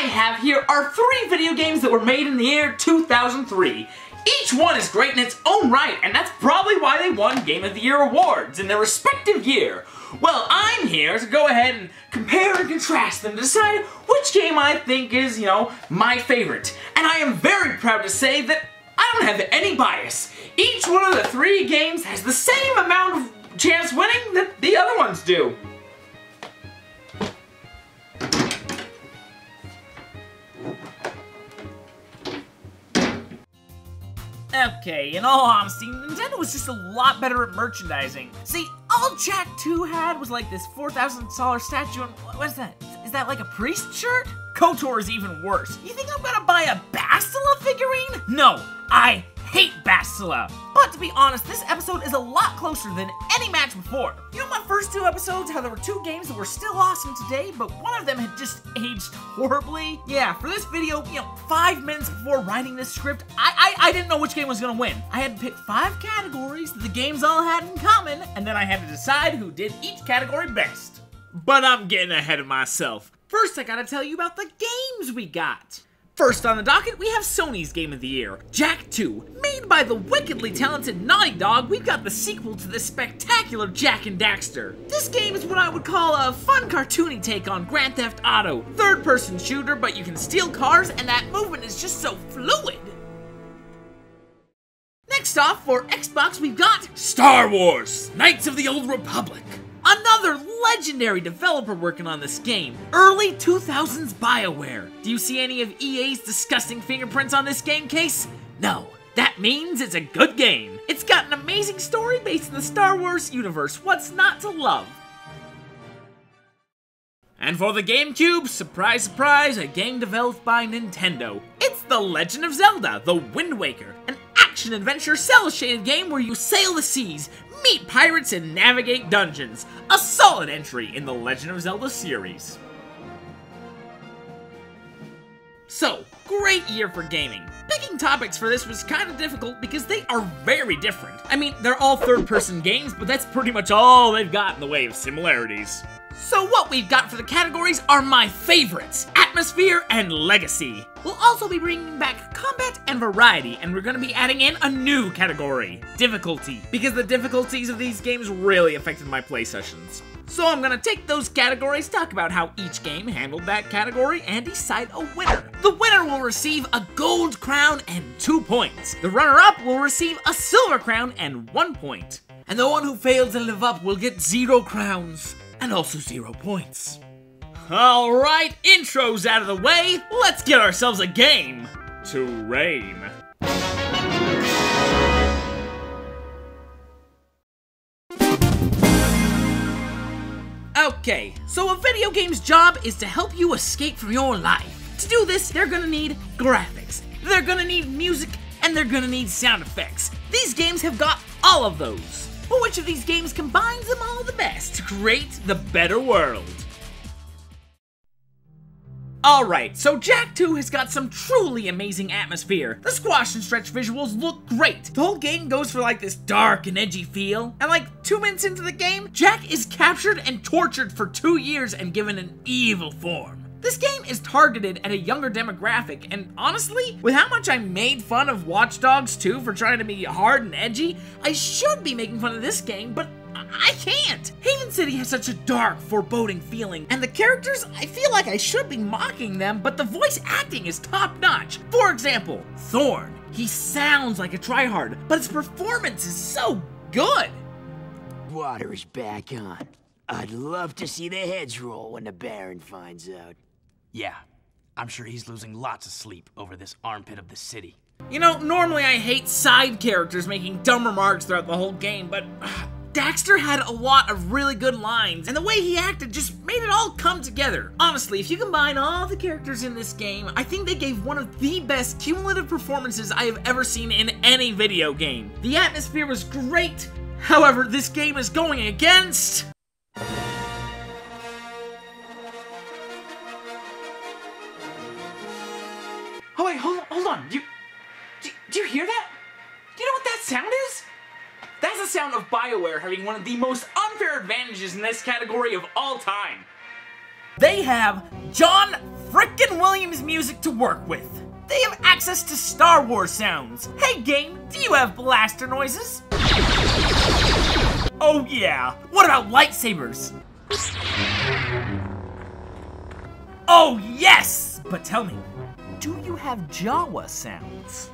have here are 3 video games that were made in the year 2003. Each one is great in its own right, and that's probably why they won Game of the Year awards in their respective year. Well, I'm here to go ahead and compare and contrast them to decide which game I think is, my favorite. And I am very proud to say that I don't have any bias. Each one of the 3 games has the same amount of chance winning that the other ones do. Okay, in all honesty, Nintendo was just a lot better at merchandising. See, all Jak 2 had was like this $4,000 statue and what is that? Is that like a priest shirt? KoTOR is even worse. You think I'm gonna buy a Bastila figurine? No, I hate Bastila. But to be honest, this episode is a lot closer than any match before. You know my first 2 episodes, how there were 2 games that were still awesome today, but one of them had just aged horribly? Yeah, for this video, 5 minutes before writing this script, I didn't know which game was gonna win. I had to pick 5 categories that the games all had in common, and then I had to decide who did each category best. But I'm getting ahead of myself. First, I gotta tell you about the games we got. First on the docket, we have Sony's Game of the Year, Jak 2. Made by the wickedly talented Naughty Dog, we've got the sequel to the spectacular Jak and Daxter. This game is what I would call a fun cartoony take on Grand Theft Auto. Third-person shooter, but you can steal cars, and that movement is just so fluid. Next off, for Xbox, we've got Star Wars, Knights of the Old Republic. Another legendary developer working on this game, early 2000s BioWare. Do you see any of EA's disgusting fingerprints on this game case? No, that means it's a good game. It's got an amazing story based in the Star Wars universe. What's not to love? And for the GameCube, surprise surprise, a game developed by Nintendo. It's The Legend of Zelda, The Windwaker, an action-adventure cel-shaded game where you sail the seas, meet pirates, and navigate dungeons. A solid entry in the Legend of Zelda series. So, great year for gaming. Picking topics for this was kind of difficult because they are very different. I mean, they're all third-person games, but that's pretty much all they've got in the way of similarities. So what we've got for the categories are my favorites, Atmosphere and Legacy. We'll also be bringing back Combat and Variety, and we're going to be adding in a new category, Difficulty, because the difficulties of these games really affected my play sessions. So I'm going to take those categories, talk about how each game handled that category, and decide a winner. The winner will receive a gold crown and 2 points. The runner-up will receive a silver crown and 1 point. And the one who failed to live up will get 0 crowns. And also 0 points. Alright, intros out of the way, let's get ourselves a game to reign. Okay, so a video game's job is to help you escape from your life. To do this, they're gonna need graphics, they're gonna need music, and they're gonna need sound effects. These games have got all of those. But which of these games combines them all the best to create the better world? Alright, so Jak 2 has got some truly amazing atmosphere. The squash and stretch visuals look great. The whole game goes for like this dark and edgy feel. And like 2 minutes into the game, Jak is captured and tortured for 2 years and given an evil form. This game is targeted at a younger demographic, and honestly, with how much I made fun of Watch Dogs 2 for trying to be hard and edgy, I should be making fun of this game, but I can't! Haven City has such a dark, foreboding feeling, and the characters, I feel like I should be mocking them, but the voice acting is top-notch. For example, Thorn. He sounds like a tryhard, but his performance is so good! Water is back on. I'd love to see the heads roll when the Baron finds out. Yeah, I'm sure he's losing lots of sleep over this armpit of the city. You know, normally I hate side characters making dumb remarks throughout the whole game, but Daxter had a lot of really good lines, and the way he acted just made it all come together. Honestly, if you combine all the characters in this game, I think they gave one of the best cumulative performances I have ever seen in any video game. The atmosphere was great, however, this game is going against... Oh wait, hold on. Do you hear that? Do you know what that sound is? That's the sound of BioWare having one of the most unfair advantages in this category of all time. They have John frickin' Williams music to work with. They have access to Star Wars sounds. Hey game, do you have blaster noises? Oh yeah. What about lightsabers? Oh yes! But tell me, do you have Jawa sounds?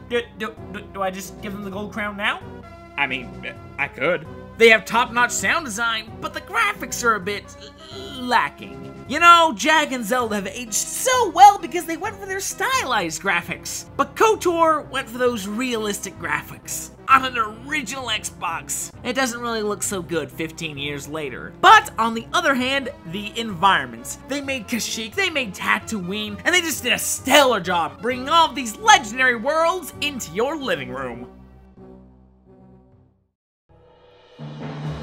Do I just give them the gold crown now? I mean, I could. They have top-notch sound design, but the graphics are a bit lacking. You know, Jak and Zelda have aged so well because they went for their stylized graphics. But KoTOR went for those realistic graphics. On an original Xbox, it doesn't really look so good 15 years later. But on the other hand, the environments. They made Kashyyyk, they made Tatooine, and they just did a stellar job bringing all of these legendary worlds into your living room.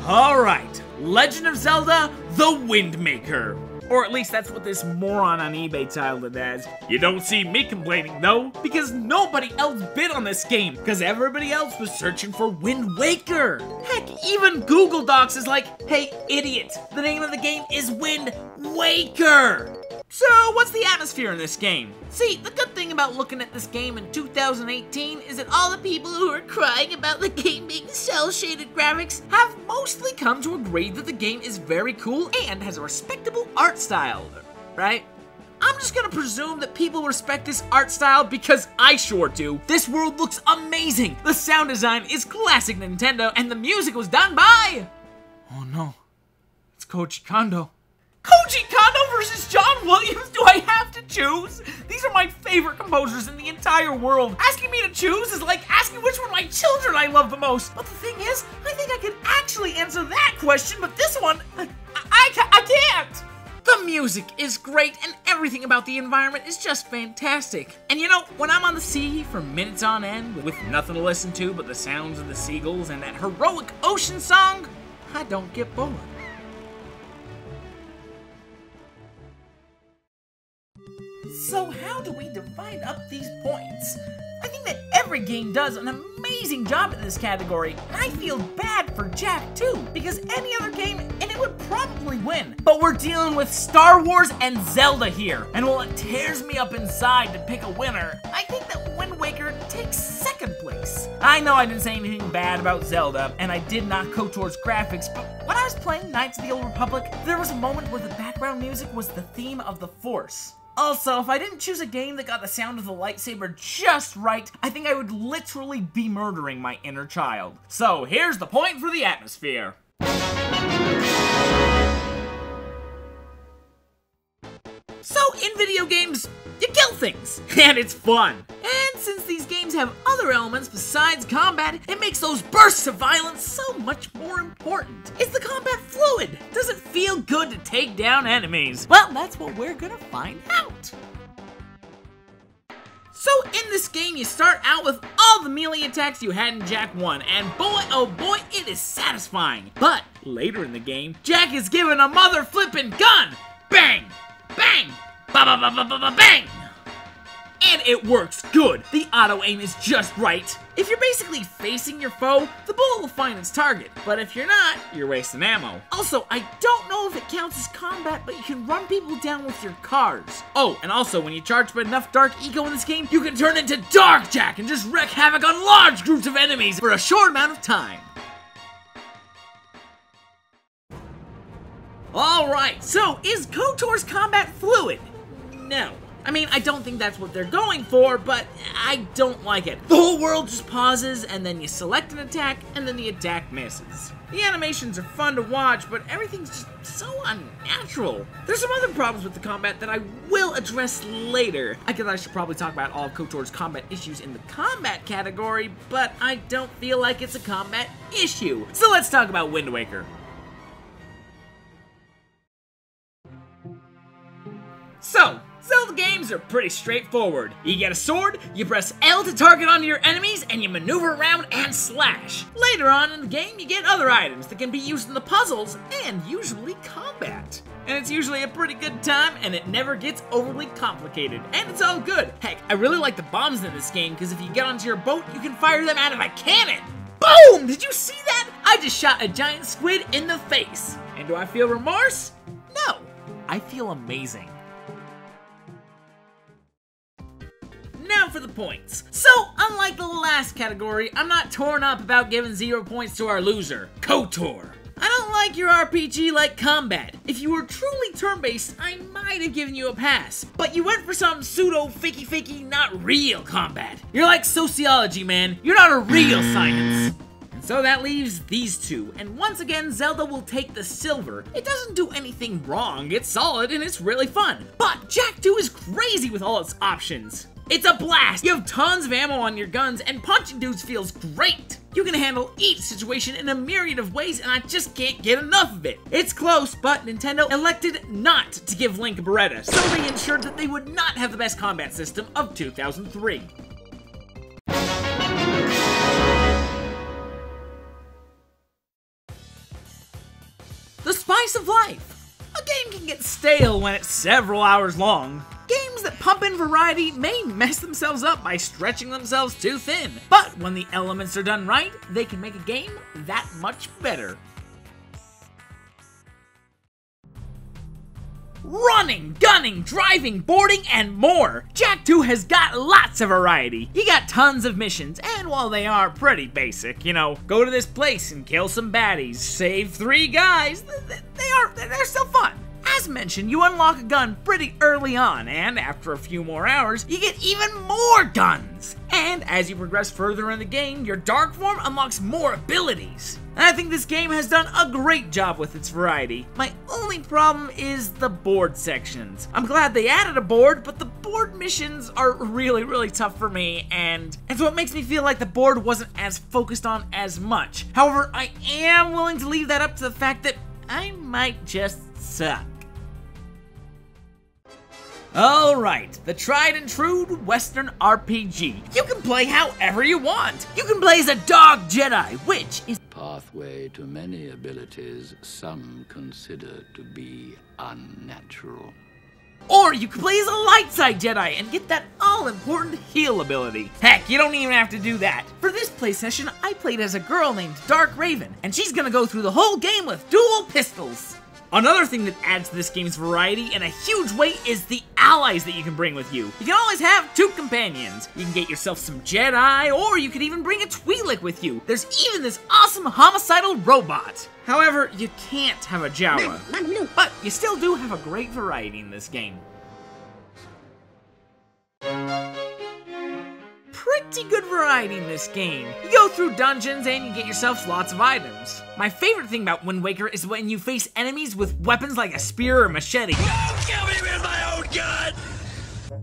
Alright, Legend of Zelda, The Windwaker. Or at least that's what this moron on eBay titled it as. You don't see me complaining though, because nobody else bid on this game, because everybody else was searching for Windwaker. Heck, even Google Docs is like, hey idiot, the name of the game is Windwaker. So, what's the atmosphere in this game? See, the good thing about looking at this game in 2018 is that all the people who are crying about the game being cel-shaded graphics have mostly come to agree that the game is very cool and has a respectable art style, right? I'm just gonna presume that people respect this art style because I sure do. This world looks amazing! The sound design is classic Nintendo and the music was done by... Oh no, it's Koji Kondo. Koji Kondo versus John Williams? Do I have to choose? These are my favorite composers in the entire world. Asking me to choose is like asking which one of my children I love the most. But the thing is, I think I could actually answer that question, but this one, I can't. The music is great and everything about the environment is just fantastic. And you know, when I'm on the sea for minutes on end with nothing to listen to but the sounds of the seagulls and that heroic ocean song, I don't get bored. So how do we divide up these points? I think that every game does an amazing job in this category, and I feel bad for Jak too, because any other game, and it would probably win. But we're dealing with Star Wars and Zelda here, and while it tears me up inside to pick a winner, I think that Windwaker takes second place. I know I didn't say anything bad about Zelda, and I did not KoTOR's graphics, but when I was playing Knights of the Old Republic, there was a moment where the background music was the theme of the Force. Also, if I didn't choose a game that got the sound of the lightsaber just right, I think I would literally be murdering my inner child. So here's the point for the atmosphere. So in video games, you kill things, and it's fun. And since these games have other elements besides combat, it makes those bursts of violence so much more important. Is the combat fluid? Does it feel good to take down enemies? Well, that's what we're gonna find out. So in this game, you start out with all the melee attacks you had in Jak 1, and boy, oh boy, it is satisfying. But later in the game, Jak is given a mother flippin' gun. Bang! Bang! Ba-ba-ba-ba-ba-bang! And it works good. The auto-aim is just right. If you're basically facing your foe, the bullet will find its target. But if you're not, you're wasting ammo. Also, I don't know if it counts as combat, but you can run people down with your cars. Oh, and also, when you charge up enough Dark Eco in this game, you can turn into Dark Jak and just wreak havoc on large groups of enemies for a short amount of time. Alright, so is KoTOR's combat fluid? No. I mean, I don't think that's what they're going for, but I don't like it. The whole world just pauses, and then you select an attack, and then the attack misses. The animations are fun to watch, but everything's just so unnatural. There's some other problems with the combat that I will address later. I guess I should probably talk about all of KoTOR's combat issues in the combat category, but I don't feel like it's a combat issue. So let's talk about Windwaker. So, Zelda games are pretty straightforward. You get a sword, you press L to target onto your enemies, and you maneuver around and slash. Later on in the game, you get other items that can be used in the puzzles and usually combat. And it's usually a pretty good time, and it never gets overly complicated. And it's all good. Heck, I really like the bombs in this game, because if you get onto your boat, you can fire them out of a cannon. Boom! Did you see that? I I just shot a giant squid in the face. And do I feel remorse? No, I feel amazing. Now for the points. So, unlike the last category, I'm not torn up about giving 0 points to our loser, KoTOR. I don't like your RPG-like combat. If you were truly turn-based, I might have given you a pass. But you went for some pseudo-fakey-fakey, not real combat. You're like sociology, man. You're not a real science. And so that leaves these two. And once again, Zelda will take the silver. It doesn't do anything wrong. It's solid and it's really fun. But Jak 2 is crazy with all its options. It's a blast! You have tons of ammo on your guns, and punching dudes feels great! You can handle each situation in a myriad of ways, and I just can't get enough of it. It's close, but Nintendo elected not to give Link a Beretta, so they ensured that they would not have the best combat system of 2003. The spice of life. A game can get stale when it's several hours long. Games that pump in variety may mess themselves up by stretching themselves too thin, but when the elements are done right, they can make a game that much better. Running, gunning, driving, boarding, and more! Jak 2 has got lots of variety. You got tons of missions, and while they are pretty basic, you know, go to this place and kill some baddies, save 3 guys, they're still fun. As mentioned, you unlock a gun pretty early on, and after a few more hours, you get even more guns! And as you progress further in the game, your dark form unlocks more abilities. And I think this game has done a great job with its variety. My only problem is the board sections. I'm glad they added a board, but the board missions are really tough for me, and so it makes me feel like the board wasn't as focused on as much. However, I am willing to leave that up to the fact that I might just suck. Alright, the tried and true Western RPG. You can play however you want. You can play as a dog Jedi, which is pathway to many abilities some consider to be unnatural. Or you can play as a light side Jedi and get that all-important heal ability. Heck, you don't even have to do that. For this play session, I played as a girl named Dark Raven, and she's gonna go through the whole game with dual pistols. Another thing that adds to this game's variety in a huge way is the allies that you can bring with you. You can always have 2 companions. You can get yourself some Jedi, or you could even bring a Twi'lek with you. There's even this awesome homicidal robot. However, you can't have a Jawa, but you still do have a great variety in this game. Pretty good variety in this game. You go through dungeons and you get yourself lots of items. My favorite thing about Windwaker is when you face enemies with weapons like a spear or machete. Don't kill me with my own gun!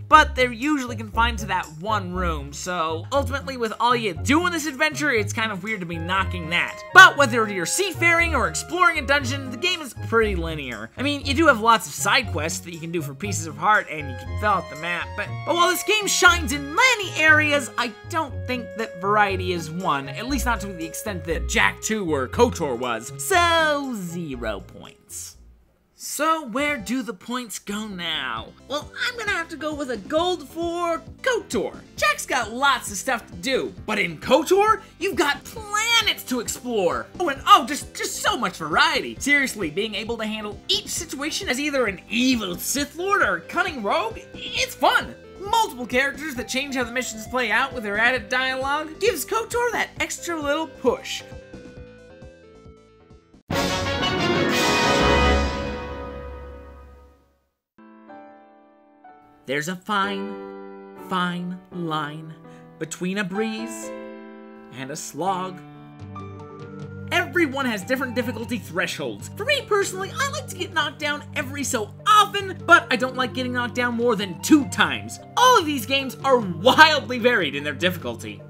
But they're usually confined to that one room, so ultimately with all you do in this adventure, it's kind of weird to be knocking that. But whether you're seafaring or exploring a dungeon, the game is pretty linear. I mean, you do have lots of side quests that you can do for pieces of heart and you can fill out the map, but while this game shines in many areas, I don't think that variety is one, at least not to the extent that Jak 2 or KoTOR was, so 0 points. So where do the points go now? Well, I'm gonna have to go with a gold for KoTOR. Jak's got lots of stuff to do, but in KoTOR, you've got planets to explore. Oh, and just so much variety. Seriously, being able to handle each situation as either an evil Sith Lord or a cunning rogue, it's fun. Multiple characters that change how the missions play out with their added dialogue gives KoTOR that extra little push. There's a fine line between a breeze and a slog. Everyone has different difficulty thresholds. For me personally, I like to get knocked down every so often, but I don't like getting knocked down more than 2 times. All of these games are wildly varied in their difficulty.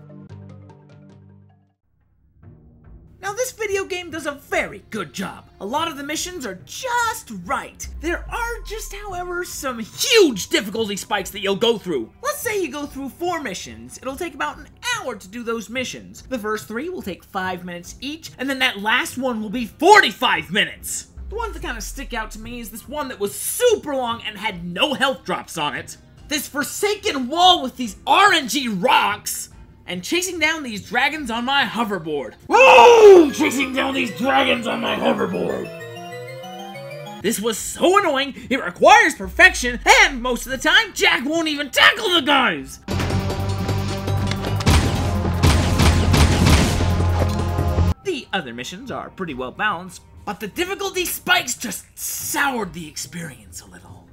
Now this video game does a very good job. A lot of the missions are just right. There are just, however, some huge difficulty spikes that you'll go through. Let's say you go through 4 missions. It'll take about an hour to do those missions. The first 3 will take 5 minutes each, and then that last one will be 45 minutes. The ones that kind of stick out to me is this one that was super long and had no health drops on it. This forsaken wall with these RNG rocks. and chasing down these dragons on my hoverboard. Woo! Chasing down these dragons on my hoverboard. This was so annoying, it requires perfection, and most of the time, Jack won't even tackle the guys! The other missions are pretty well balanced, but the difficulty spikes just soured the experience a little.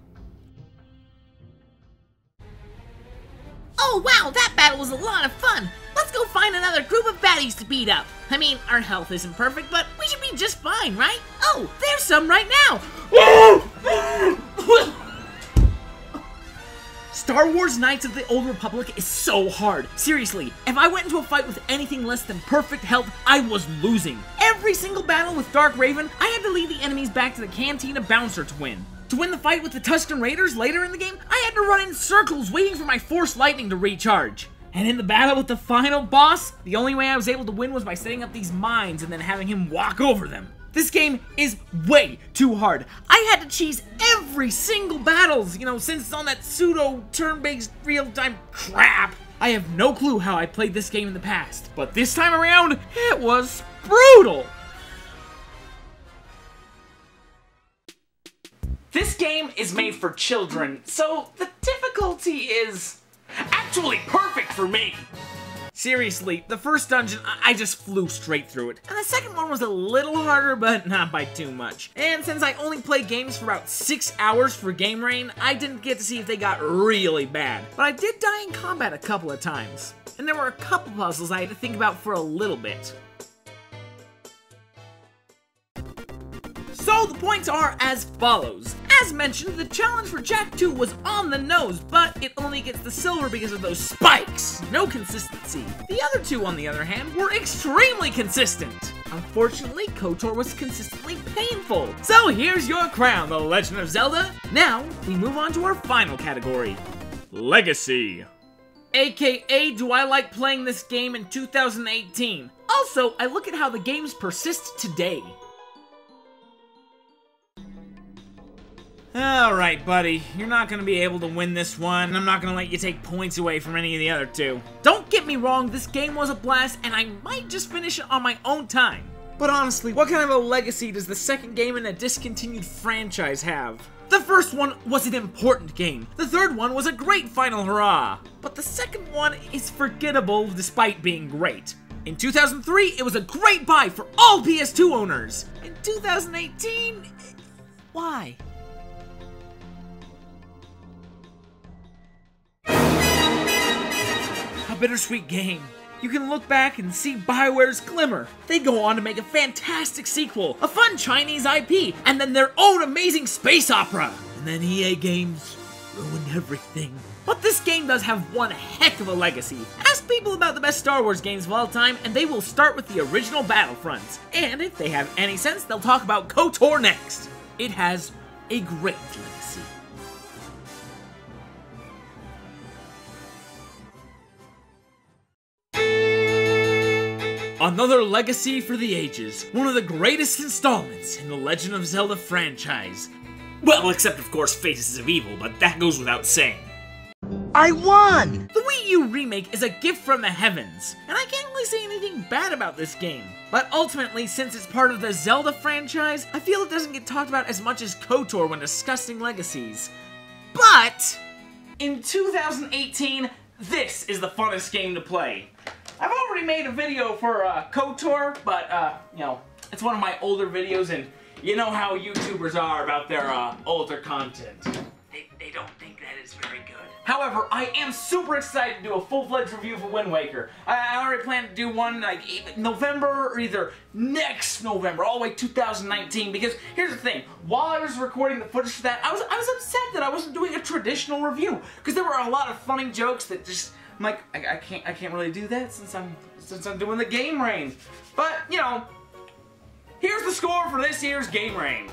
Oh wow, that battle was a lot of fun! Let's go find another group of baddies to beat up. I mean, our health isn't perfect, but we should be just fine, right? Oh, there's some right now! Star Wars Knights of the Old Republic is so hard. Seriously, if I went into a fight with anything less than perfect health, I was losing. Every single battle with Dark Raven, I had to lead the enemies back to the Cantina Bouncer to win. To win the fight with the Tusken Raiders later in the game, I had to run in circles waiting for my Force Lightning to recharge. And in the battle with the final boss, the only way I was able to win was by setting up these mines and then having him walk over them. This game is way too hard. I had to cheese every single battles, since it's on that pseudo turn-based real-time crap. I have no clue how I played this game in the past, but this time around, it was brutal. This game is made for children, so the difficulty is actually perfect for me. Seriously, the first dungeon, I just flew straight through it. And the second one was a little harder, but not by too much. And since I only play games for about 6 hours for Game Rain, I didn't get to see if they got really bad. But I did die in combat a couple of times. And there were a couple puzzles I had to think about for a little bit. So the points are as follows. As mentioned, the challenge for Jack 2 was on the nose, but it only gets the silver because of those spikes. No consistency. The other two, on the other hand, were extremely consistent. Unfortunately, KoTOR was consistently painful. So here's your crown, The Legend of Zelda. Now, we move on to our final category. Legacy. AKA, do I like playing this game in 2018? Also, I look at how the games persist today. Alright, buddy, you're not gonna be able to win this one, and I'm not gonna let you take points away from any of the other two. Don't get me wrong, this game was a blast, and I might just finish it on my own time. But honestly, what kind of a legacy does the second game in a discontinued franchise have? The first one was an important game. The third one was a great final hurrah. But the second one is forgettable despite being great. In 2003, it was a great buy for all PS2 owners. In 2018, why? A bittersweet game. You can look back and see BioWare's glimmer. They go on to make a fantastic sequel, a fun Chinese IP, and then their own amazing space opera. And then EA Games ruined everything. But this game does have one heck of a legacy. Ask people about the best Star Wars games of all time, and they will start with the original Battlefronts. And if they have any sense, they'll talk about KoTOR next. It has a great legacy. Another legacy for the ages. One of the greatest installments in the Legend of Zelda franchise. Well, except of course Faces of Evil, but that goes without saying. I won! The Wii U remake is a gift from the heavens, and I can't really say anything bad about this game. But ultimately, since it's part of the Zelda franchise, I feel it doesn't get talked about as much as KoTOR when discussing legacies. But in 2018, this is the funnest game to play. I've already made a video for KoTOR, but, it's one of my older videos, and you know how YouTubers are about their older content. They don't think that is very good. However, I am super excited to do a full-fledged review for Windwaker. I already plan to do one like November or either next November, all the way 2019, because here's the thing, while I was recording the footage for that, I was upset that I wasn't doing a traditional review, because there were a lot of funny jokes that just, I'm like, I can't really do that since I'm doing the Game Rain. But, here's the score for this year's Game Rain.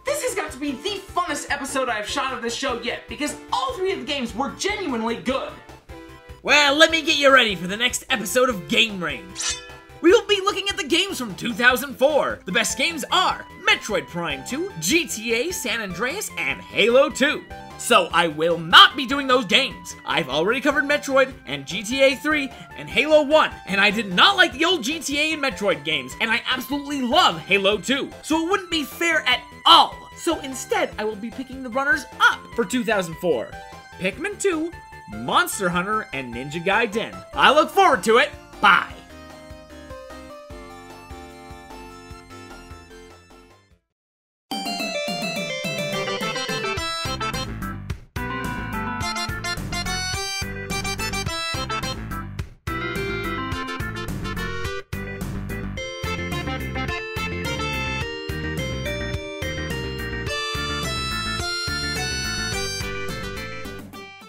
This has got to be the funnest episode I've shot of this show yet, because all three of the games were genuinely good. well, let me get you ready for the next episode of Game Rain. We will be looking at the games from 2004. The best games are Metroid Prime 2, GTA San Andreas, and Halo 2. So I will not be doing those games. I've already covered Metroid and GTA 3 and Halo 1, and I did not like the old GTA and Metroid games, and I absolutely love Halo 2. So it wouldn't be fair at all. So instead, I will be picking the runners-up for 2004. Pikmin 2, Monster Hunter, and Ninja Gaiden. I look forward to it. Bye.